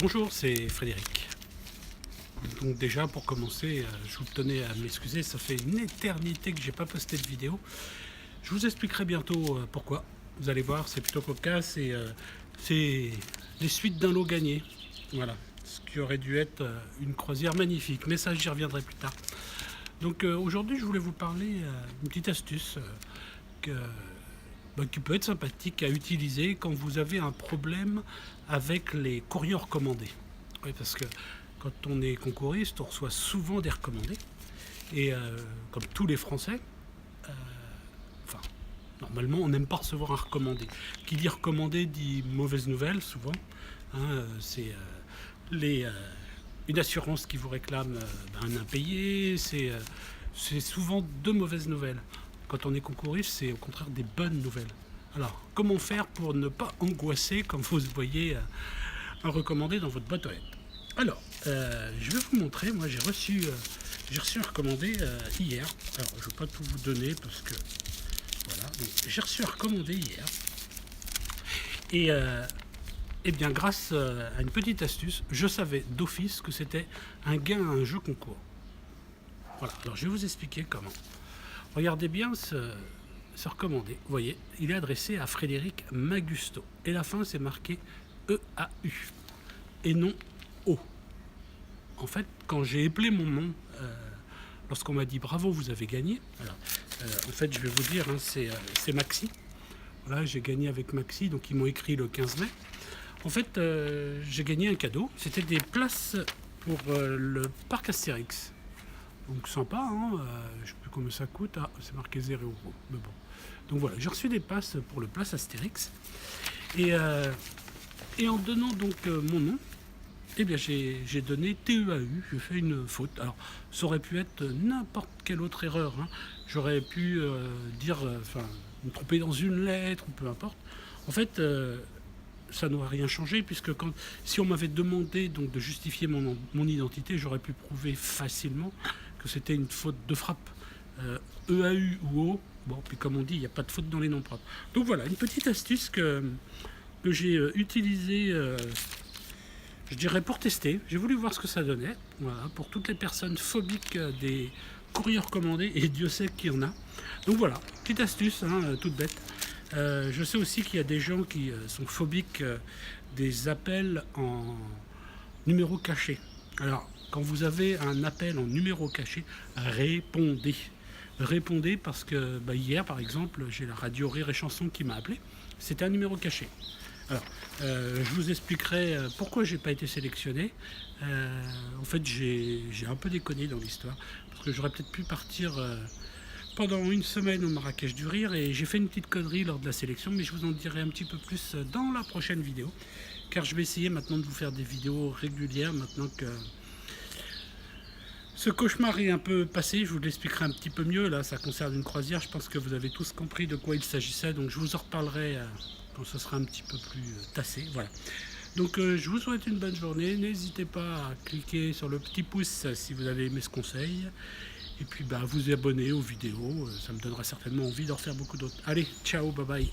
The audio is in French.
Bonjour, c'est Frédéric. Donc déjà pour commencer, je vous tenais à m'excuser, ça fait une éternité que j'ai pas posté de vidéo. Je vous expliquerai bientôt pourquoi. Vous allez voir, c'est plutôt cocasse et c'est les suites d'un lot gagné. Voilà, ce qui aurait dû être une croisière magnifique, mais ça j'y reviendrai plus tard. Donc aujourd'hui je voulais vous parler d'une petite astuce qui peut être sympathique à utiliser quand vous avez un problème avec les courriers recommandés. Oui, parce que quand on est concouriste, on reçoit souvent des recommandés. Et comme tous les Français, enfin, normalement, on n'aime pas recevoir un recommandé. Qui dit recommandé dit mauvaise nouvelle, souvent. Hein, c'est une assurance qui vous réclame un impayé. C'est souvent de mauvaises nouvelles. Quand on est concouriste, c'est au contraire des bonnes nouvelles. Alors, comment faire pour ne pas angoisser quand vous voyez un recommandé dans votre boîte aux lettres? Alors, je vais vous montrer. Moi, j'ai reçu un recommandé hier. Alors, je ne vais pas tout vous donner parce que voilà. J'ai reçu un recommandé hier. Et eh bien, grâce à une petite astuce, je savais d'office que c'était un gain à un jeu concours. Voilà. Alors, je vais vous expliquer comment. Regardez bien ce recommandé. Vous voyez, il est adressé à Frédéric Magusto. Et la fin, c'est marqué EAU et non O. En fait, quand j'ai appelé mon nom, lorsqu'on m'a dit bravo, vous avez gagné. Alors, en fait, je vais vous dire, hein, c'est Maxi. Voilà, j'ai gagné avec Maxi, donc ils m'ont écrit le 15 mai. En fait, j'ai gagné un cadeau. C'était des places pour le parc Astérix. Donc sympa, hein, je ne sais plus combien ça coûte. Ah, c'est marqué 0 €. Mais bon. Donc voilà, j'ai reçu des passes pour le place Astérix. Et en donnant donc mon nom, eh bien j'ai donné TEAU, j'ai fait une faute. Alors ça aurait pu être n'importe quelle autre erreur. Hein. J'aurais pu me tromper dans une lettre ou peu importe. En fait, ça n'aurait rien changé puisque si on m'avait demandé donc de justifier mon identité, j'aurais pu prouver facilement que c'était une faute de frappe. EAU ou O, bon, puis comme on dit, il n'y a pas de faute dans les noms propres. Donc voilà, une petite astuce que j'ai utilisée, je dirais, pour tester. J'ai voulu voir ce que ça donnait. Voilà, pour toutes les personnes phobiques des courriers recommandés, et Dieu sait qu'il y en a. Donc voilà, petite astuce, hein, toute bête. Je sais aussi qu'il y a des gens qui sont phobiques des appels en numéro caché. Alors, quand vous avez un appel en numéro caché, répondez. Répondez parce que hier, par exemple, j'ai la radio Rire et Chanson qui m'a appelé. C'était un numéro caché. Alors, je vous expliquerai pourquoi j'ai pas été sélectionné. En fait, j'ai un peu déconné dans l'histoire parce que j'aurais peut-être pu partir pendant une semaine au Marrakech du Rire et j'ai fait une petite connerie lors de la sélection, mais je vous en dirai un petit peu plus dans la prochaine vidéo, car je vais essayer maintenant de vous faire des vidéos régulières maintenant que ce cauchemar est un peu passé. Je vous l'expliquerai un petit peu mieux. Là, ça concerne une croisière. Je pense que vous avez tous compris de quoi il s'agissait. Donc, je vous en reparlerai quand ce sera un petit peu plus tassé. Voilà. Donc, je vous souhaite une bonne journée. N'hésitez pas à cliquer sur le petit pouce si vous avez aimé ce conseil. Et puis, vous abonner aux vidéos. Ça me donnera certainement envie d'en refaire beaucoup d'autres. Allez, ciao, bye bye.